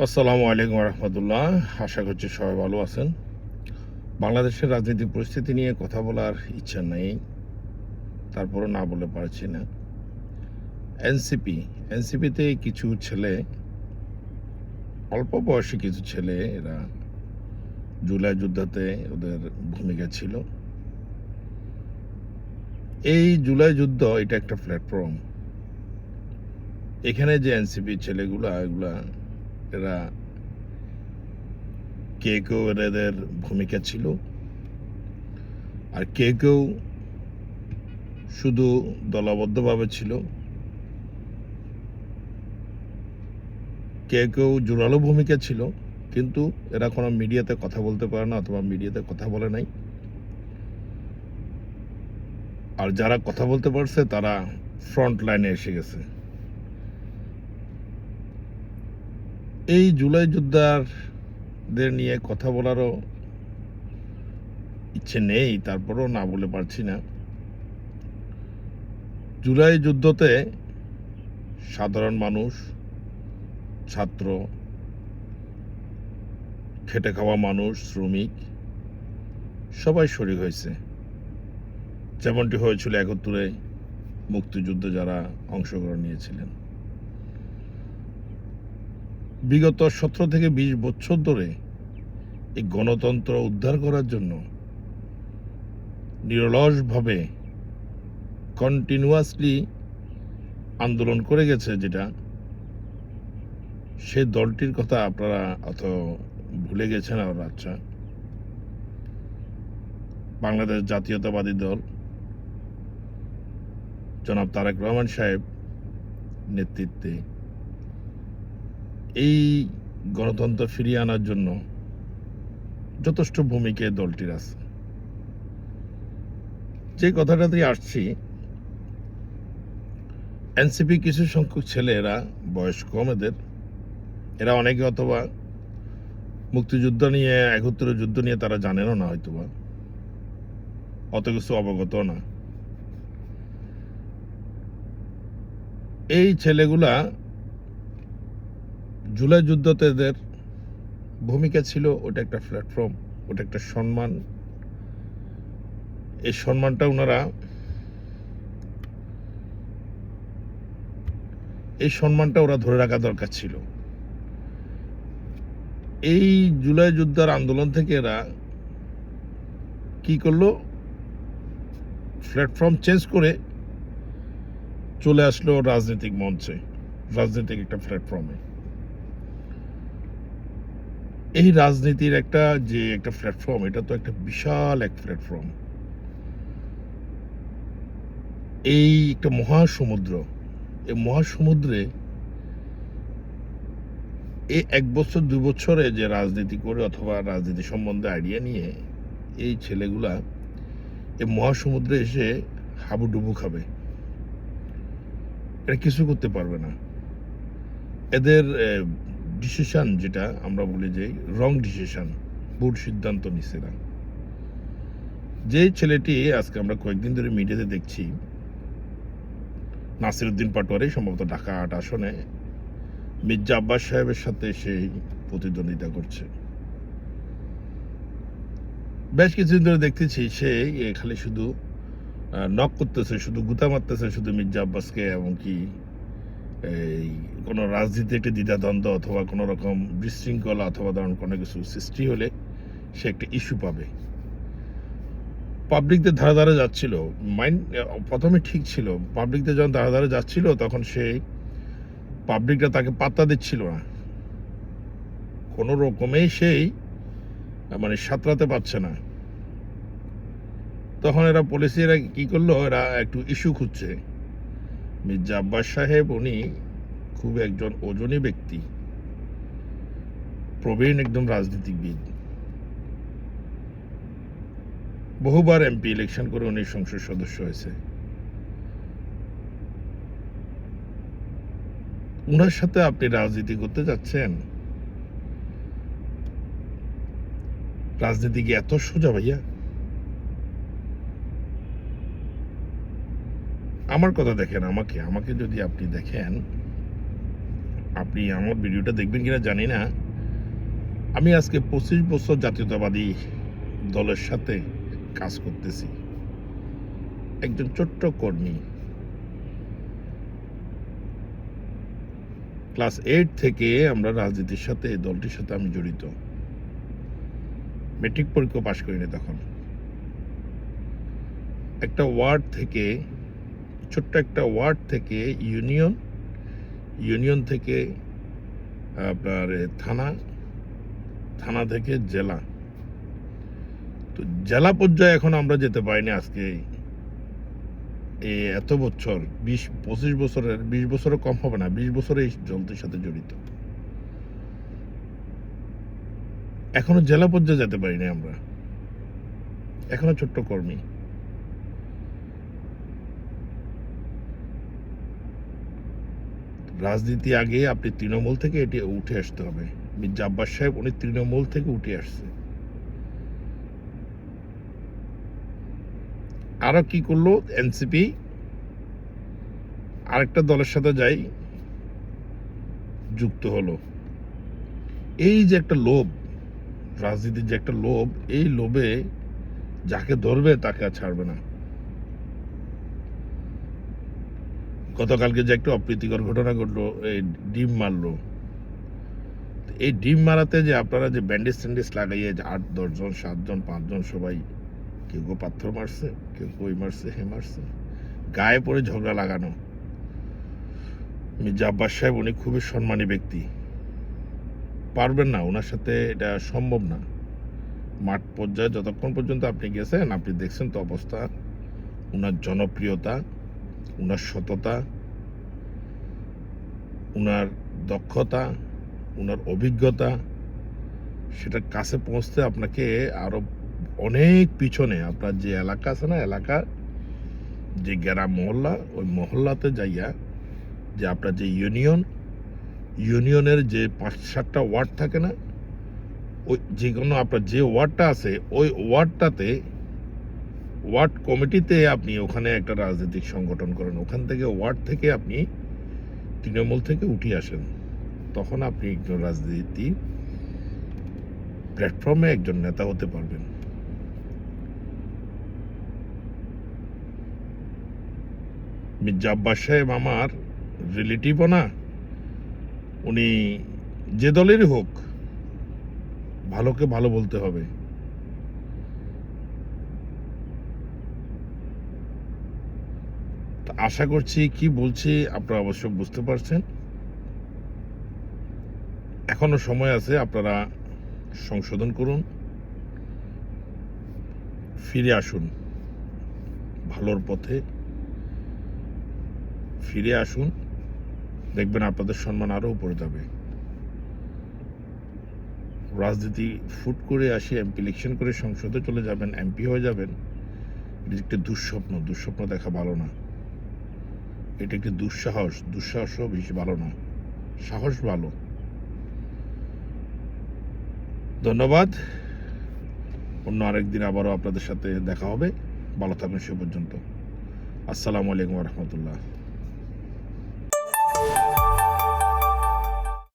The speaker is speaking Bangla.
আসসালামু আলাইকুম রহমতুল্লাহ। আশা করছি সবাই ভালো আছেন। বাংলাদেশের রাজনৈতিক পরিস্থিতি নিয়ে কথা বলার ইচ্ছা নেই, তারপরও না বলে পারছি না। এনসিপিতে কিছু ছেলে, অল্প বয়সী কিছু ছেলে, এরা জুলাই যুদ্ধতে ওদের ভূমিকা ছিল। এই জুলাই যুদ্ধ এটা একটা প্ল্যাটফর্ম। এখানে যে এনসিপি ছেলেগুলা এরা কেউ এদের ভূমিকা ছিল, আর কেউ শুধু দলবদ্ধভাবে ছিল, কেউ জোরালো ভূমিকা ছিল, কিন্তু এরা কোনো মিডিয়াতে কথা বলতে পারে না অথবা মিডিয়াতে কথা বলে নাই। আর যারা কথা বলতে পারছে তারা ফ্রন্ট লাইনে এসে গেছে। এই জুলাই যোদ্ধাদের নিয়ে কথা বলারও ইচ্ছে নেই, তারপরও না বলে পারছি না। জুলাই যুদ্ধতে সাধারণ মানুষ, ছাত্র, খেটে খাওয়া মানুষ, শ্রমিক সবাই শরীক হয়েছে, যেমনটি হয়েছিল ৭১ মুক্তিযুদ্ধে যারা অংশগ্রহণ নিয়েছিলেন। বিগত ১৭ থেকে ২০ বছর ধরে এই গণতন্ত্র উদ্ধার করার জন্য নিরলসভাবে কন্টিনিউয়াসলি আন্দোলন করে গেছে, যেটা সেই দলটির কথা আপনারা অত ভুলে গেছেন। আর আচ্ছা, বাংলাদেশ জাতীয়তাবাদী দল, জনাব তারেক রহমান সাহেব নেতৃত্বে এই গণতন্ত্র ফিরিয়ে আনার জন্য যথেষ্ট ভূমিকা দলটির আছে। যে কথাটাতে আসছি, এনসিপি কিছু সংখ্যক ছেলে, এরা বয়স কম, এরা অনেকে অথবা মুক্তিযুদ্ধ নিয়ে, ৭১ যুদ্ধ নিয়ে তারা জানেনও না, হয়তোবা অত কিছু অবগত না। এই ছেলেগুলা জুলাই যুদ্ধতে এদের ভূমিকা ছিল, ওটা একটা প্ল্যাটফর্ম, ওটা একটা সম্মান। এই সম্মানটা ওরা ধরে রাখা দরকার ছিল। এই জুলাই যুদ্ধের আন্দোলন থেকে এরা কি করলো, প্ল্যাটফর্ম চেঞ্জ করে চলে আসলো রাজনৈতিক মঞ্চে, রাজনৈতিক একটা প্ল্যাটফর্মে। এই রাজনীতির একটা প্ল্যাটফর্ম, এটা তো একটা বিশাল এক প্ল্যাটফর্ম। এই একটা মহাসমুদ্র, এই মহাসমুদ্রে এই ১ বছর ২ বছরে যে রাজনীতি করে অথবা রাজনীতি সম্বন্ধে আইডিয়া নিয়ে এই ছেলেগুলা এই মহাসমুদ্রে এসে হাবুডুবু খাবে, এটা কিছু করতে পারবে না। এদের ডিসিশন, যেটা আমরা বলি যে রং ডিসিশন, ভুল সিদ্ধান্ত নিচ্ছে না। যে ছেলেটি আজকে আমরা কয়েকদিন ধরে মিডিয়াতে দেখছি, নাসিরউদ্দিন পাটোয়ারি, সম্ভবত ঢাকা ৮ আসনে মির্জা আব্বাস সাহেবের সাথে সেই প্রতিদ্বন্দ্বিতা করছে। বেশ কিছুদিন ধরে দেখতেছি সে খালি শুধু নক করতেছে, শুধু গুতা মারতেছে শুধু মির্জা আব্বাসকে, এমনকি এই কোনো রাজনীতি একটা দ্বিধাদ্বন্দ্ব অথবা কোনো রকম বিশৃঙ্খলা অথবা ধরুন কোনো কিছু সৃষ্টি হলে সে একটা ইস্যু পাবে। পাবলিকদের ধারে ধারে যাচ্ছিল, প্রথমে ঠিক ছিল, পাবলিকদের যখন ধারে ধারে যাচ্ছিল তখন পাবলিকরা তাকে পাত্তা দিচ্ছিল না, কোনো রকমেই সাঁতরাতে পারছে না। তখন পুলিশেরা কি করলো, এরা একটু ইস্যু খুঁজছে। মির্জা আব্বাস সাহেব, উনি খুব একজন ওজনী ব্যক্তি, প্রবীণ একদম রাজনীতিবিদ, বহুবার এমপি ইলেকশন করে উনি সংসদ সদস্য হয়েছে। উনার সাথে আপনি রাজনীতি করতে যাচ্ছেন? রাজনীতি কি এত সোজা ভাইয়া? আমার কথা দেখেন, আমাকে যদি আপনি দেখেন, আপনি আমার ভিডিওটা দেখবেন কিনা জানি না, আমি আজকে 25 বছর জাতীয়তাবাদী দলের সাথে কাজ করতেছি। একজন ছোট্ট কর্মী, ক্লাস 8 থেকে আমরা রাজনীতির সাথে, এই দলটির সাথে আমি জড়িত। মেট্রিক পরীক্ষা পাশ করিনি তখন। একটা ওয়ার্ড থেকে, ছোট্ট একটা ওয়ার্ড থেকে ইউনিয়ন, ইউনিয়ন থেকে আপনার থানা, থানা থেকে জেলা, তো জেলা পর্যায়ে এখন আমরা যেতে পারিনি। আজকে এত বছর, 20-25 বছরের, 20 বছরও কম হবে না, 20 বছরে এই দলটির সাথে জড়িত। এখনো জেলা পর্যায়ে যেতে পারিনি আমরা, এখনো ছোট্ট কর্মী। রাজনীতি আগে আপনি তৃণমূল থেকে এটি উঠে আসতে হবে। মির্জা আব্বাস সাহেব উনি তৃণমূল থেকে উঠে আসছে। আরো কি করলো এনসিপি, আরেকটা দলের সাথে যাই যুক্ত হলো। এই যে একটা লোভ, রাজনীতির যে একটা লোভ, এই লোভে যাকে ধরবে তাকে আর ছাড়বে না। গতকালকে যে একটা অপ্রীতিকর ঘটনা ঘটলো, এই ডিম মারলো। এই ডিম মারাতে যে আপনারা যে ব্যান্ডেজ ট্যান্ডেজ লাগাইয়ে 8-10 জন, 7 জন, 5 জন সবাই, কেউ পাথর মারছে, কেউ কই মারছে, হে মারছে, গায়ে পড়ে ঝগড়া লাগানো। মির্জা আব্বাস সাহেব উনি খুবই সম্মানী ব্যক্তি, পারবেন না, ওনার সাথে এটা সম্ভব না। মাঠ পর্যায়ে যতক্ষণ পর্যন্ত আপনি গেছেন, আপনি দেখছেন তো অবস্থা, ওনার জনপ্রিয়তা, ওনার সততা, ওনার দক্ষতা, ওনার অভিজ্ঞতা, সেটার কাছে পৌঁছতে আপনাকে আরো অনেক পিছনে, আপনার যে এলাকা আছে না, এলাকার যে গ্রাম মহল্লা, ওই মহল্লাতে যাইয়া, যে আপনার যে ইউনিয়ন, ইউনিয়নের যে 5-7টা ওয়ার্ড থাকে না, ওই যে কোনো আপনার যে ওয়ার্ডটা আছে, ওই ওয়ার্ডটাতে, ওয়ার্ড কমিটিতে আপনি ওখানে একটা রাজনৈতিক সংগঠন করেন, ওখান থেকে ওয়ার্ড থেকে আপনি তৃণমূল থেকে উঠে আসেন, তখন আপনি একজন রাজনীতি প্ল্যাটফর্মে একজন নেতা হতে পারবেন। মির্জা আব্বাস সাহেব আমার রিলেটিভও না, উনি যে দলেরই হোক, ভালোকে ভালো বলতে হবে। আশা করছি কি বলছি আপনারা অবশ্য বুঝতে পারছেন। এখনো সময় আছে, আপনারা সংশোধন করুন, ফিরে আসুন, ভালোর পথে ফিরে আসুন, দেখবেন আপনাদের সম্মান আরো উপরে যাবে। রাজনীতি ফুট করে আসি, এমপি ইলেকশন করে সংসদে চলে যাবেন, এমপি হয়ে যাবেন, এটা একটি দুঃস্বপ্ন। দুঃস্বপ্ন দেখা ভালো না, এটা একটি দুঃসাহস। দুঃসাহসও বেশি ভালো না, সাহস ভালো। ধন্যবাদ। অন্য আরেকদিন আবারও আপনাদের সাথে দেখা হবে। ভালো থাকুন সে পর্যন্ত। আসসালামু আলাইকুম রহমতুল্লাহ।